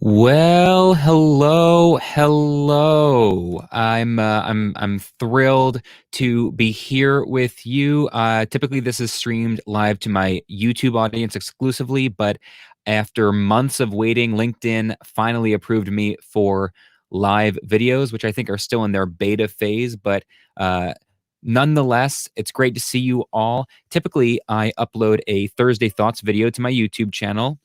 Well, hello. I'm thrilled to be here with you. Typically, this is streamed live to my YouTube audience exclusively, but after months of waiting, LinkedIn finally approved me for live videos, which I think are still in their beta phase. But nonetheless, it's great to see you all. Typically, I upload a Thursday Thoughts video to my YouTube channel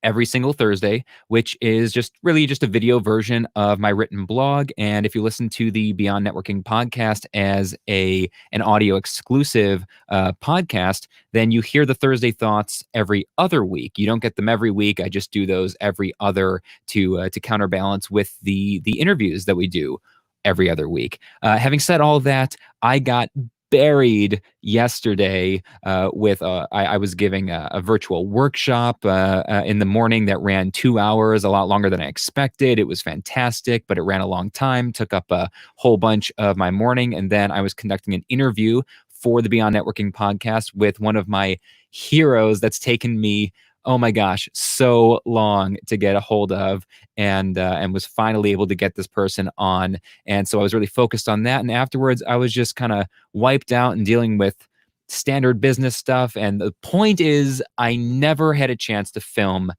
every single Thursday, which is just a video version of my written blog. And if you listen to the Beyond Networking podcast as an audio exclusive podcast, then you hear the Thursday thoughts every other week. You don't get them every week. I just do those every other to counterbalance with the interviews that we do every other week. Having said all that, I got buried yesterday I was giving a virtual workshop in the morning that ran 2 hours, a lot longer than I expected. It was fantastic, but it ran a long time, took up a whole bunch of my morning. And then I was conducting an interview for the Beyond Networking podcast with one of my heroes that's taken me, oh my gosh, so long to get a hold of, and was finally able to get this person on. And so I was really focused on that. And afterwards, I was just kind of wiped out and dealing with standard business stuff. And the point is, I never had a chance to film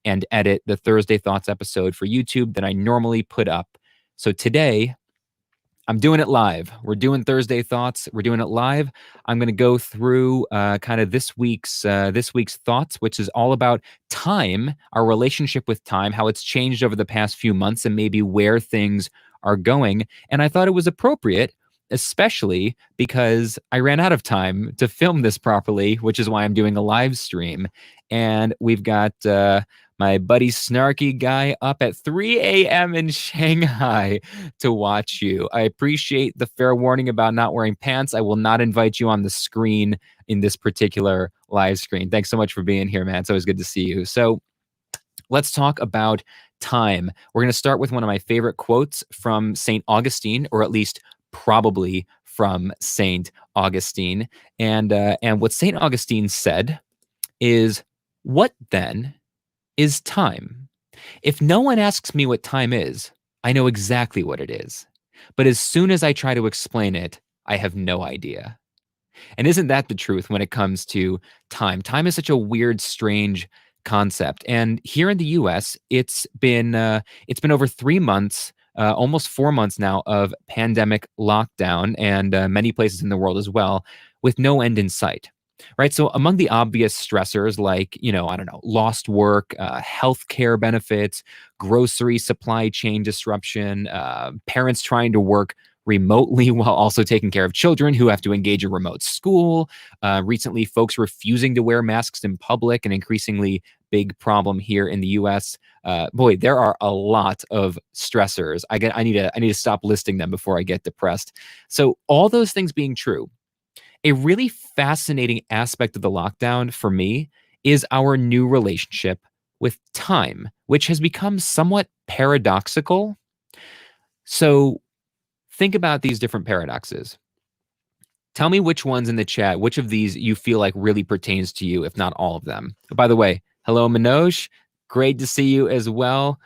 and edit the Thursday Thoughts episode for YouTube that I normally put up. So today, I'm doing it live. We're doing Thursday Thoughts. We're doing it live. I'm going to go through kind of this week's thoughts, which is all about time, our relationship with time, how it's changed over the past few months, and maybe where things are going. And I thought it was appropriate, especially because I ran out of time to film this properly, which is why I'm doing a live stream. And we've got my buddy Snarky Guy up at 3 a.m. in Shanghai to watch you. I appreciate the fair warning about not wearing pants. I will not invite you on the screen in this particular live screen. Thanks so much for being here, man. It's always good to see you. So let's talk about time. We're going to start with one of my favorite quotes from St. Augustine, or at least probably from St. Augustine. And what St. Augustine said is, "What then is time? If no one asks me what time is, I know exactly what it is. But as soon as I try to explain it, I have no idea." And isn't that the truth when it comes to time? Time is such a weird, strange concept. And here in the US, it's been over 3 months, almost 4 months now, of pandemic lockdown, and many places in the world as well, with no end in sight. Right. So among the obvious stressors, like, I don't know, lost work, healthcare benefits, grocery supply chain disruption, parents trying to work remotely while also taking care of children who have to engage in remote school. Recently, folks refusing to wear masks in public, an increasingly big problem here in the US. Boy, there are a lot of stressors. I need to stop listing them before I get depressed. So all those things being true, a really fascinating aspect of the lockdown for me is our new relationship with time, which has become somewhat paradoxical. So think about these different paradoxes. Tell me which ones in the chat, which of these you feel like really pertains to you, if not all of them. By the way, hello, Manoj. Great to see you as well.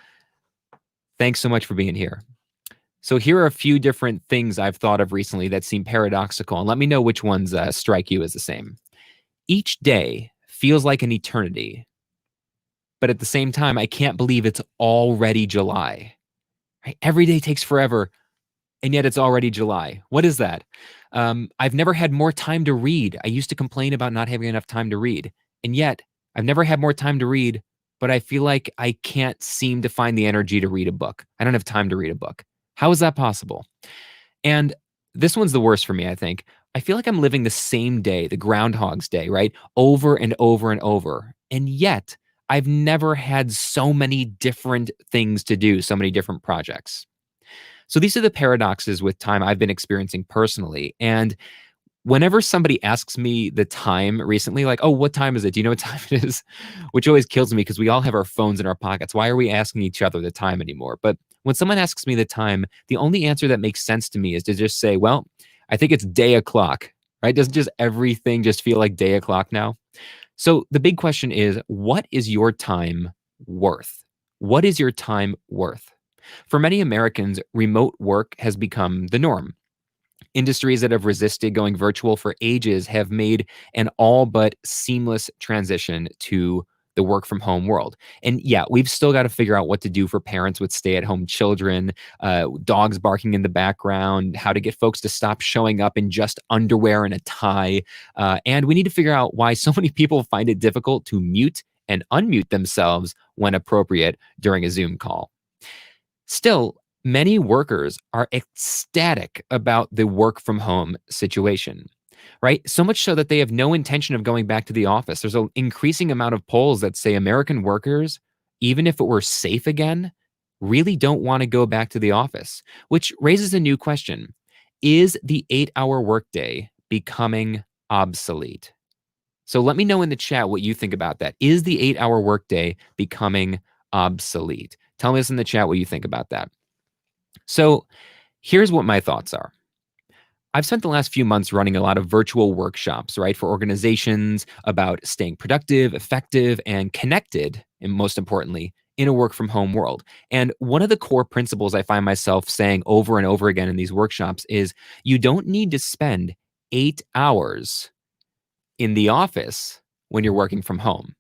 Thanks so much for being here. So here are a few different things I've thought of recently that seem paradoxical, and let me know which ones strike you as the same. Each day feels like an eternity, but at the same time, I can't believe it's already July. Right? Every day takes forever, and yet it's already July. What is that? I've never had more time to read. I used to complain about not having enough time to read, and yet I've never had more time to read, but I feel like I can't seem to find the energy to read a book. I don't have time to read a book. How is that possible? And this one's the worst for me, I think. I feel like I'm living the same day, the Groundhog's Day, right? Over and over and over. And yet, I've never had so many different things to do, so many different projects. So these are the paradoxes with time I've been experiencing personally. And whenever somebody asks me the time recently, like, "Oh, what time is it? Do you know what time it is?" Which always kills me because we all have our phones in our pockets. Why are we asking each other the time anymore? But when someone asks me the time, the only answer that makes sense to me is to just say, "Well, I think it's day o'clock," right? Doesn't just everything just feel like day o'clock now? So the big question is, what is your time worth? What is your time worth? For many Americans, remote work has become the norm. Industries that have resisted going virtual for ages have made an all but seamless transition to the work from home world. And yeah, we've still got to figure out what to do for parents with stay at home children, dogs barking in the background, how to get folks to stop showing up in just underwear and a tie. And we need to figure out why so many people find it difficult to mute and unmute themselves when appropriate during a Zoom call. Still, many workers are ecstatic about the work from home situation, right? So much so that they have no intention of going back to the office. There's an increasing amount of polls that say American workers, even if it were safe again, really don't want to go back to the office, which raises a new question. Is the 8-hour workday becoming obsolete? So let me know in the chat what you think about that. Is the 8-hour workday becoming obsolete? Tell me this in the chat what you think about that. So here's what my thoughts are. I've spent the last few months running a lot of virtual workshops, right, for organizations about staying productive, effective, and connected, and most importantly, in a work from home world. And one of the core principles I find myself saying over and over again in these workshops is you don't need to spend 8 hours in the office when you're working from home.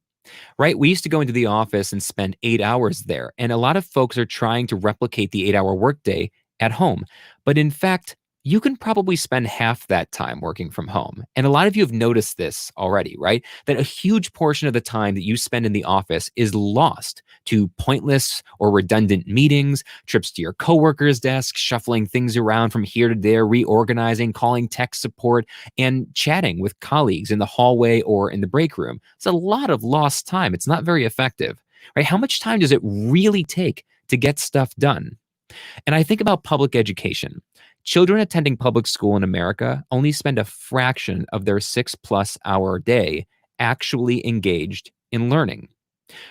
Right? We used to go into the office and spend 8 hours there. And a lot of folks are trying to replicate the 8-hour workday at home. But in fact, you can probably spend half that time working from home. And a lot of you have noticed this already, right? That a huge portion of the time that you spend in the office is lost to pointless or redundant meetings, trips to your coworker's desk, shuffling things around from here to there, reorganizing, calling tech support, and chatting with colleagues in the hallway or in the break room. It's a lot of lost time. It's not very effective, right? How much time does it really take to get stuff done? And I think about public education. Children attending public school in America only spend a fraction of their 6+ hour day actually engaged in learning,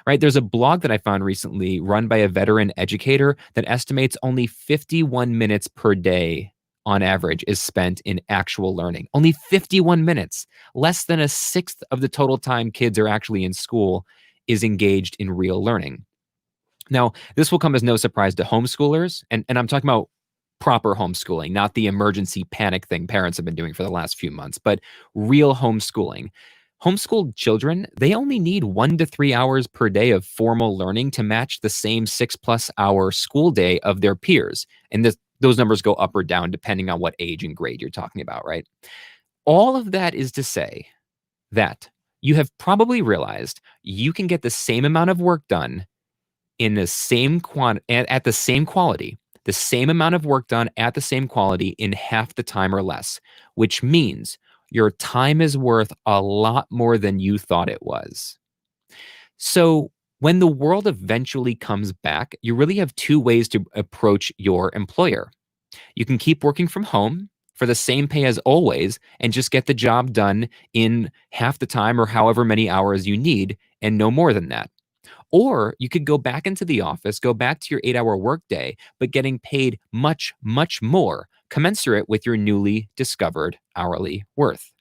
right? There's a blog that I found recently run by a veteran educator that estimates only 51 minutes per day on average is spent in actual learning. Only 51 minutes, less than a sixth of the total time kids are actually in school is engaged in real learning. Now, this will come as no surprise to homeschoolers, and I'm talking about proper homeschooling, not the emergency panic thing parents have been doing for the last few months, but real homeschooling. Homeschooled children, they only need 1 to 3 hours per day of formal learning to match the same 6+ hour school day of their peers. And those numbers go up or down depending on what age and grade you're talking about, right? All of that is to say that you have probably realized you can get the same amount of work done in the same at the same quality, the same amount of work done at the same quality in half the time or less, which means your time is worth a lot more than you thought it was. So when the world eventually comes back, you really have two ways to approach your employer. You can keep working from home for the same pay as always and just get the job done in half the time or however many hours you need and no more than that. Or you could go back into the office, go back to your 8-hour workday, but getting paid much, much more, commensurate with your newly discovered hourly worth.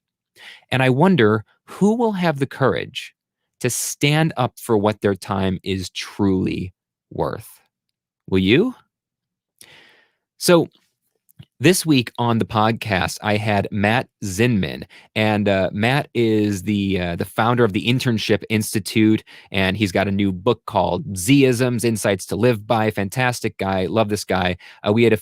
And I wonder who will have the courage to stand up for what their time is truly worth. Will you? So, this week on the podcast, I had Matt Zinman, and Matt is the founder of the Internship Institute, and he's got a new book called Z-isms: Insights to Live By. Fantastic guy, love this guy. We had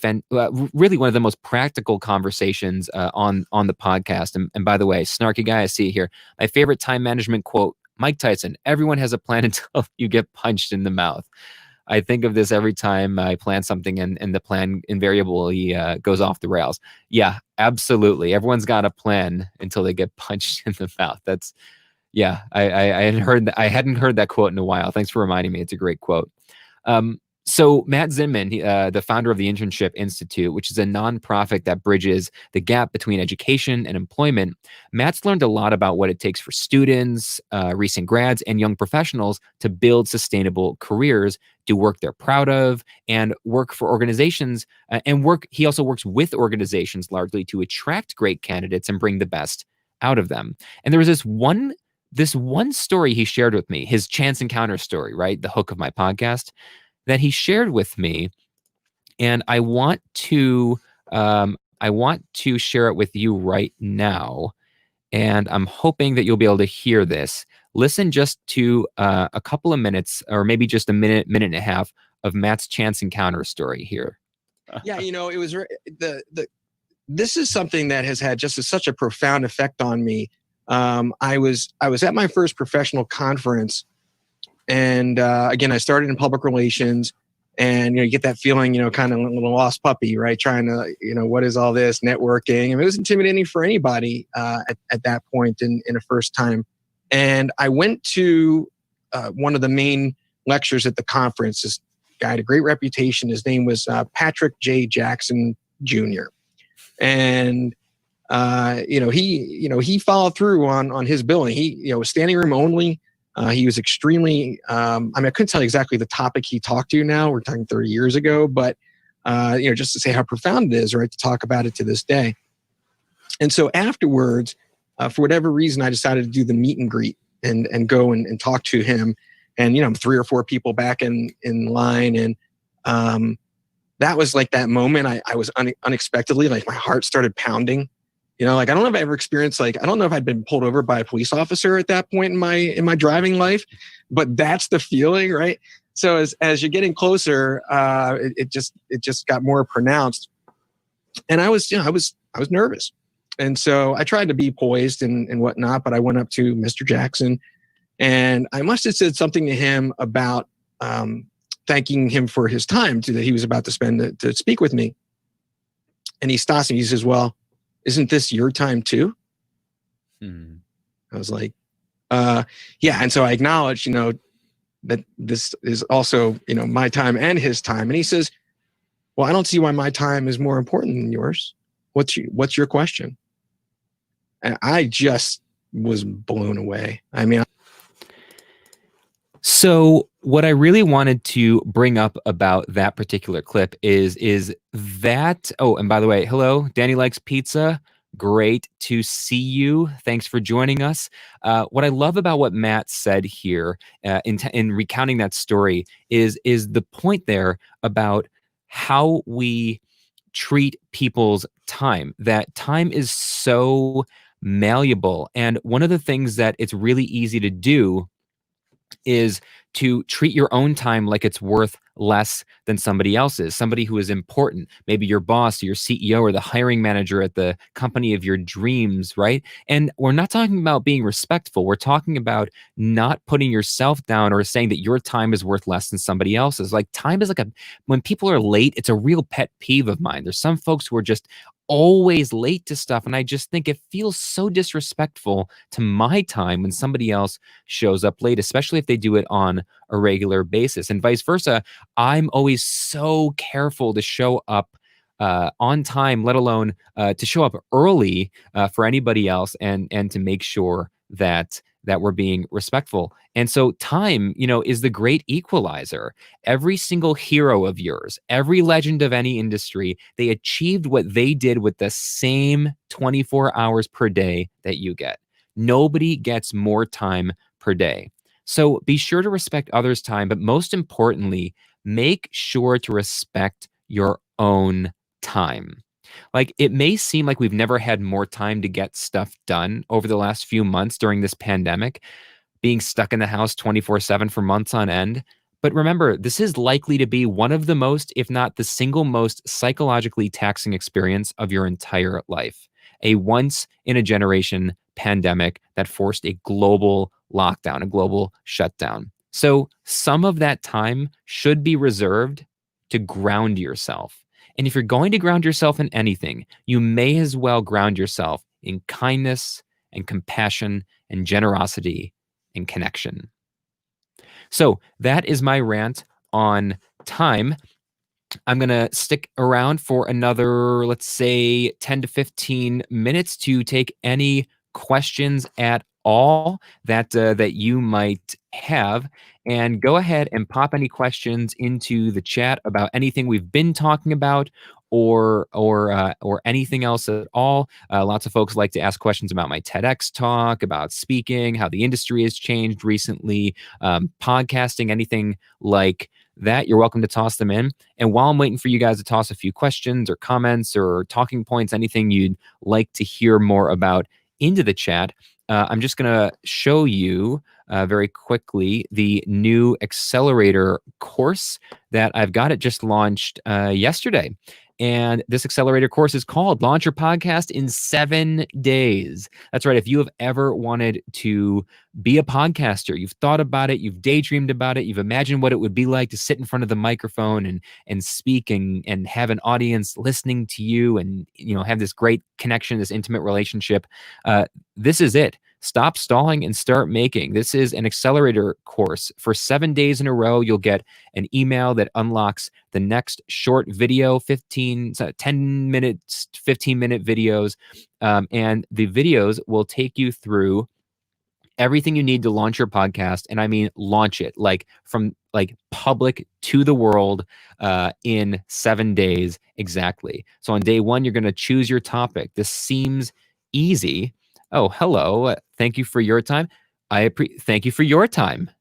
really one of the most practical conversations on the podcast. And by the way, snarky guy, I see it here. My favorite time management quote: Mike Tyson, everyone has a plan until you get punched in the mouth. I think of this every time I plan something and the plan invariably goes off the rails. Yeah, absolutely. Everyone's got a plan until they get punched in the mouth. That's, yeah, I hadn't heard that quote in a while. Thanks for reminding me. It's a great quote. So Matt Zinman, the founder of the Internship Institute, which is a nonprofit that bridges the gap between education and employment, Matt's learned a lot about what it takes for students, recent grads, and young professionals to build sustainable careers, do work they're proud of, and work for organizations. He also works with organizations largely to attract great candidates and bring the best out of them. And there was this one this one story he shared with me, his chance encounter story, right? The hook of my podcast that he shared with me. And I want to share it with you right now. And I'm hoping that you'll be able to hear this. Listen just to a couple of minutes, or maybe just a minute, minute and a half of Matt's chance encounter story here. Yeah, it was this is something that has had just such a profound effect on me. I was at my first professional conference, and again, I started in public relations, and you get that feeling, kind of a little lost puppy, right? Trying to, what is all this networking? And it was intimidating for anybody at that point in a first time. And I went to one of the main lectures at the conference. This guy had a great reputation. His name was Patrick J. Jackson Jr. And he followed through on his billing. He was standing room only. He was extremely, I couldn't tell you exactly the topic he talked to now. We're talking 30 years ago, but, just to say how profound it is, right, to talk about it to this day. And so afterwards, for whatever reason, I decided to do the meet and greet and go and talk to him. And, 3 or 4 people back in line. And that was like that moment. I was unexpectedly, like my heart started pounding. I don't know if I ever experienced, I don't know if I'd been pulled over by a police officer at that point in my driving life, but that's the feeling, right? So as you're getting closer, it just got more pronounced, and I was nervous, and so I tried to be poised and whatnot, but I went up to Mr. Jackson, and I must have said something to him about thanking him for his time that he was about to spend to speak with me, and he stops me. He says, "Well, isn't this your time too?" I was like, yeah. And so I acknowledged, that this is also, my time and his time. And he says, "Well, I don't see why my time is more important than yours. What's your question?" And I just was blown away. So what I really wanted to bring up about that particular clip is that, oh, and by the way, hello, Danny Likes Pizza. Great to see you. Thanks for joining us. What I love about what Matt said here in recounting that story is the point there about how we treat people's time. That time is so malleable. And one of the things that it's really easy to do is to treat your own time like it's worth less than somebody else's, somebody who is important, maybe your boss, or your CEO, or the hiring manager at the company of your dreams, right? And we're not talking about being respectful. We're talking about not putting yourself down or saying that your time is worth less than somebody else's. Like time is when people are late, it's a real pet peeve of mine. There's some folks who are just always late to stuff. And I just think it feels so disrespectful to my time when somebody else shows up late, especially if they do it on a regular basis, and vice versa. I'm always so careful to show up on time, let alone to show up early for anybody else, and to make sure that we're being respectful. And so time, is the great equalizer. Every single hero of yours, every legend of any industry, they achieved what they did with the same 24 hours per day that you get. Nobody gets more time per day. So be sure to respect others' time, but most importantly, make sure to respect your own time. Like, it may seem like we've never had more time to get stuff done over the last few months during this pandemic, being stuck in the house 24/7 for months on end. But remember, this is likely to be one of the most, if not the single most psychologically taxing experience of your entire life. A once in a generation pandemic that forced a global lockdown, a global shutdown. So some of that time should be reserved to ground yourself. And if you're going to ground yourself in anything, you may as well ground yourself in kindness and compassion and generosity and connection. So that is my rant on time. I'm going to stick around for another, let's say, 10 to 15 minutes to take any questions at all that you might have. And go ahead and pop any questions into the chat about anything we've been talking about, or anything else at all. Lots of folks like to ask questions about my TEDx talk, about speaking, how the industry has changed recently, podcasting, anything like that. You're welcome to toss them in. And while I'm waiting for you guys to toss a few questions or comments or talking points, anything you'd like to hear more about into the chat, I'm just going to show you very quickly the new Accelerator course that I've got. It just launched yesterday. And this Accelerator course is called Launch Your Podcast in 7 Days. That's right. If you have ever wanted to be a podcaster, you've thought about it, you've daydreamed about it, you've imagined what it would be like to sit in front of the microphone and speak and have an audience listening to you and have this great connection, this intimate relationship, this is it. Stop stalling and start making. This is an Accelerator course. For 7 days in a row, you'll get an email that unlocks the next short video, 10 minutes, 15-minute videos. And the videos will take you through everything you need to launch your podcast. And I mean, launch it from public to the world in 7 days exactly. So on day one, you're going to choose your topic. This seems easy. Oh, hello. Thank you for your time. Thank you for your time.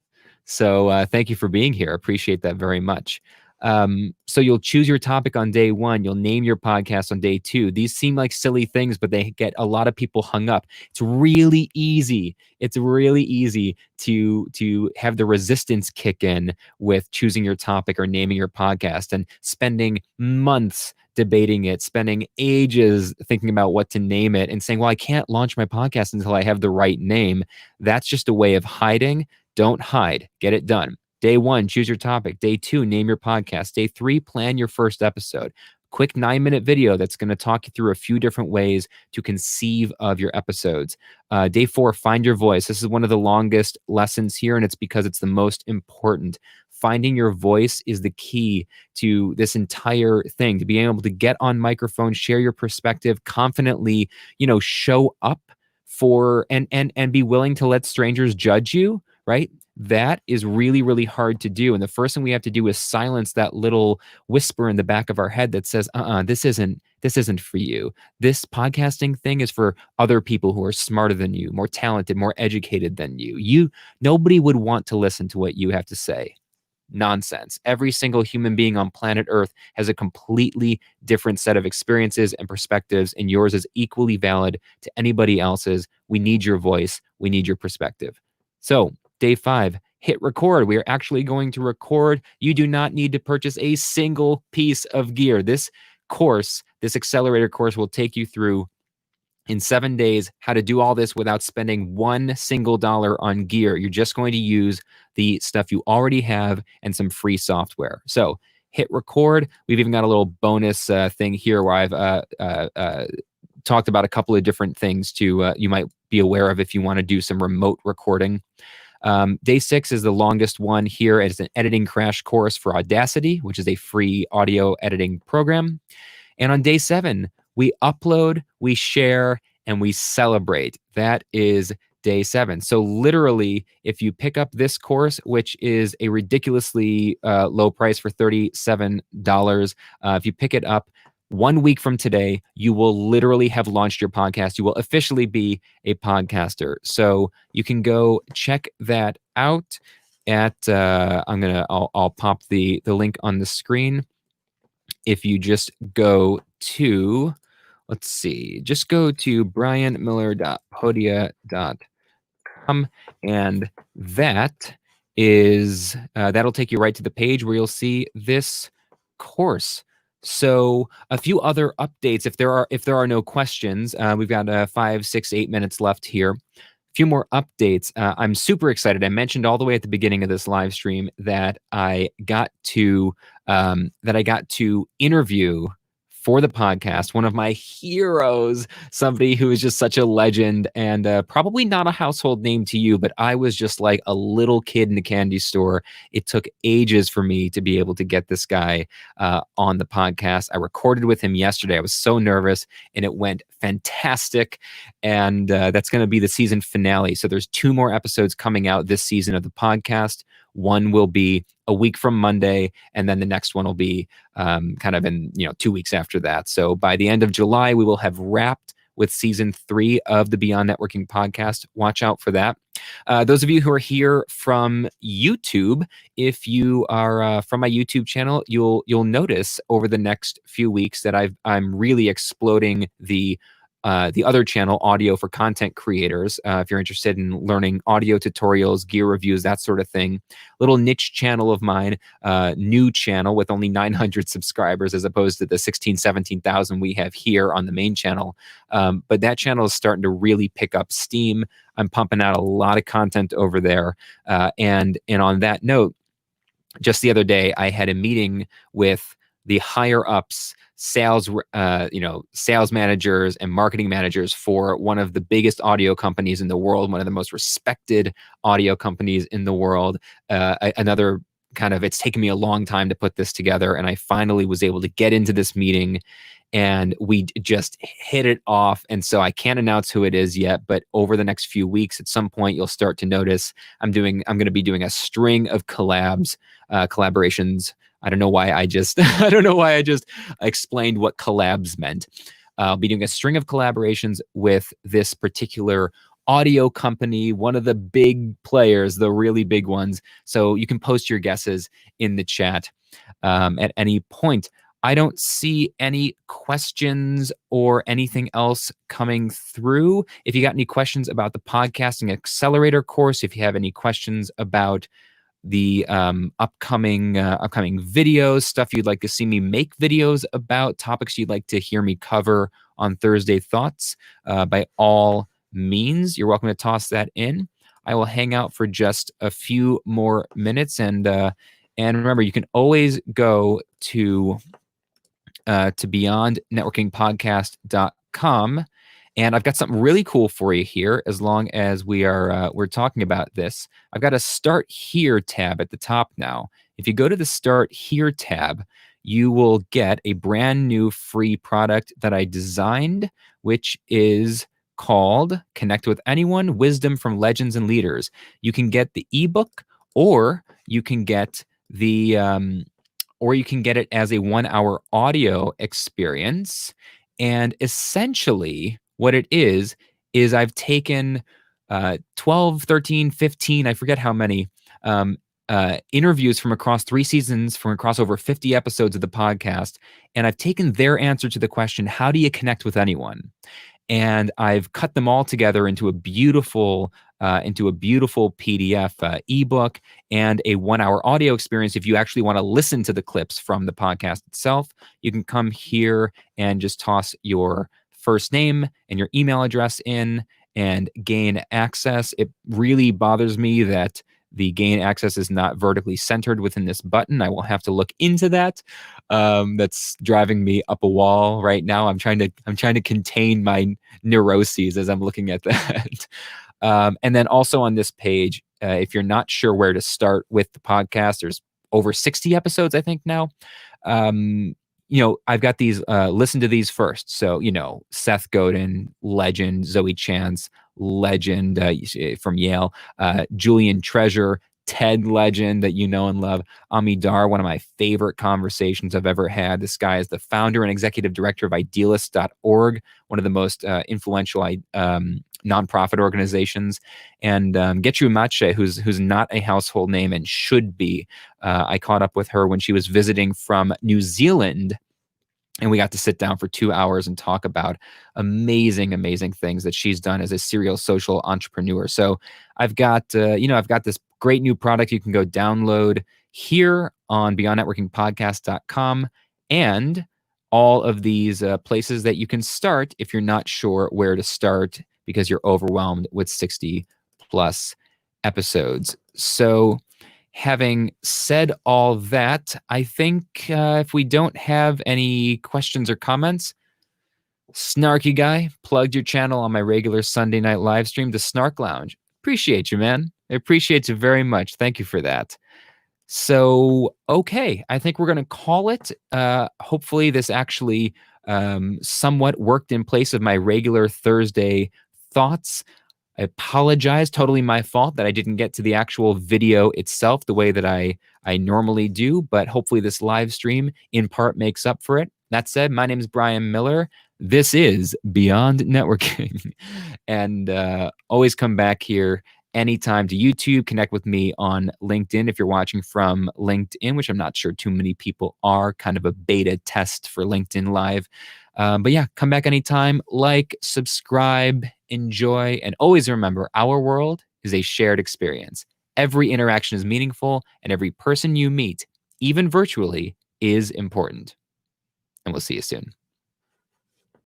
So thank you for being here. Appreciate that very much. So you'll choose your topic on day one. You'll name your podcast on day two. These seem like silly things, but they get a lot of people hung up. It's really easy. It's really easy to have the resistance kick in with choosing your topic or naming your podcast and spending months debating it, spending ages thinking about what to name it and saying, well, I can't launch my podcast until I have the right name. That's just a way of hiding. Don't hide. Get it done. Day one, choose your topic. Day two, name your podcast. Day three, plan your first episode. Quick 9-minute video that's going to talk you through a few different ways to conceive of your episodes. Day four, find your voice. This is one of the longest lessons here, and it's because it's the most important. Finding your voice is the key to this entire thing, to being able to get on microphone, share your perspective, confidently, show up for and be willing to let strangers judge you, right? That is really, really hard to do. And the first thing we have to do is silence that little whisper in the back of our head that says, this isn't for you. This podcasting thing is for other people who are smarter than you, more talented, more educated than you. Nobody would want to listen to what you have to say. Nonsense. Every single human being on planet Earth has a completely different set of experiences and perspectives, and yours is equally valid to anybody else's. We need your voice. We need your perspective. So, day 5, hit record. We are actually going to record. You do not need to purchase a single piece of gear. This course, this Accelerator course, will take you through in 7 days how to do all this without spending $1 single on gear. You're just going to use the stuff you already have and some free software. So hit record. We've even got a little bonus thing here where I've talked about a couple of different things you might be aware of if you want to do some remote recording. Day 6 is the longest one here. It's an editing crash course for Audacity, which is a free audio editing program. And on day 7, we upload, we share, and we celebrate. That is day 7. So literally, if you pick up this course, which is a ridiculously low price for $37, if you pick it up 1 week from today, you will literally have launched your podcast. You will officially be a podcaster. So you can go check that out at, I'll pop the link on the screen. If you just go to, just go to brianmiller.podia.com, and that is, that'll take you right to the page where you'll see this course. So a few other updates, if there are no questions, we've got 5, 6, 8 minutes left here. A few more updates. I'm super excited. I mentioned all the way at the beginning of this live stream that I got to interview for the podcast one of my heroes, somebody who is just such a legend and probably not a household name to you, but I was just like a little kid in a candy store. It took ages for me to be able to get this guy on the podcast. I recorded with him yesterday. I was so nervous, and it went fantastic. And that's going to be the season finale. So there's 2 more episodes coming out this season of the podcast. One will be a week from Monday, and then the next one will be kind of in 2 weeks after that. So by the end of July, we will have wrapped with season 3 of the Beyond Networking podcast. Watch out for that. Those of you who are here from YouTube, if you are from my YouTube channel, you'll notice over the next few weeks that I'm really exploding the other channel, Audio for Content Creators. If you're interested in learning audio tutorials, gear reviews, that sort of thing. Little niche channel of mine, new channel with only 900 subscribers as opposed to the 16, 17,000 we have here on the main channel. But that channel is starting to really pick up steam. I'm pumping out a lot of content over there. And on that note, just the other day, I had a meeting with the higher ups, sales managers and marketing managers for one of the biggest audio companies in the world, one of the most respected audio companies in the world. Another kind of, it's taken me a long time to put this together, and I finally was able to get into this meeting, and we just hit it off. And so I can't announce who it is yet, but over the next few weeks, at some point, you'll start to notice I'm going to be doing a string of collaborations. I don't know why I just explained what collabs meant. I'll be doing a string of collaborations with this particular audio company, one of the big players, the really big ones. So you can post your guesses in the chat at any point. I don't see any questions or anything else coming through. If you got any questions about the Podcasting Accelerator course, if you have any questions about the upcoming videos, stuff you'd like to see me make videos about, topics you'd like to hear me cover on Thursday Thoughts, by all means, you're welcome to toss that in. I will hang out for just a few more minutes, and remember, you can always go to beyondnetworkingpodcast.com. And I've got something really cool for you here. As long as we're talking about this, I've got a Start Here tab at the top now. If you go to the Start Here tab, you will get a brand new free product that I designed, which is called Connect with Anyone: Wisdom from Legends and Leaders. You can get the ebook, or you can get it as a 1-hour audio experience. And essentially what it is I've taken 12, 13, 15, I forget how many, interviews from across 3 seasons, from across over 50 episodes of the podcast, and I've taken their answer to the question, how do you connect with anyone? And I've cut them all together into a beautiful PDF ebook and a 1-hour audio experience. If you actually want to listen to the clips from the podcast itself, you can come here and just toss your first name and your email address in and gain access. It really bothers me that the gain access is not vertically centered within this button. I will have to look into that. That's driving me up a wall right now. I'm trying to contain my neuroses as I'm looking at that. And then also on this page, if you're not sure where to start with the podcast, there's over 60 episodes, I think now. I've got these, listen to these first. So, Seth Godin, legend; Zoe Chance, legend, from Yale; Julian Treasure, TED legend that you know and love; Amidar, one of my favorite conversations I've ever had. This guy is the founder and executive director of idealist.org, one of the most influential nonprofit organizations; and Getru Mache, who's not a household name and should be. I caught up with her when she was visiting from New Zealand, and we got to sit down for 2 hours and talk about amazing, amazing things that she's done as a serial social entrepreneur. So I've got this great new product you can go download here on beyondnetworkingpodcast.com, and all of these places that you can start if you're not sure where to start because you're overwhelmed with 60 plus episodes. So having said all that, I think if we don't have any questions or comments, Snarky Guy plugged your channel on my regular Sunday night live stream, the Snark Lounge. Appreciate you, man. I appreciate you very much. Thank you for that. So, okay, I think we're going to call it. Hopefully this actually somewhat worked in place of my regular Thursday thoughts. I apologize. Totally my fault that I didn't get to the actual video itself the way that I normally do, but hopefully this live stream in part makes up for it. That said, my name is Brian Miller. This is Beyond Networking. And always come back here anytime to YouTube. Connect with me on LinkedIn if you're watching from LinkedIn, which I'm not sure too many people are, kind of a beta test for LinkedIn Live. But yeah, come back anytime. Like, subscribe, enjoy, and always remember our world is a shared experience. Every interaction is meaningful, and every person you meet, even virtually, is important. And we'll see you soon.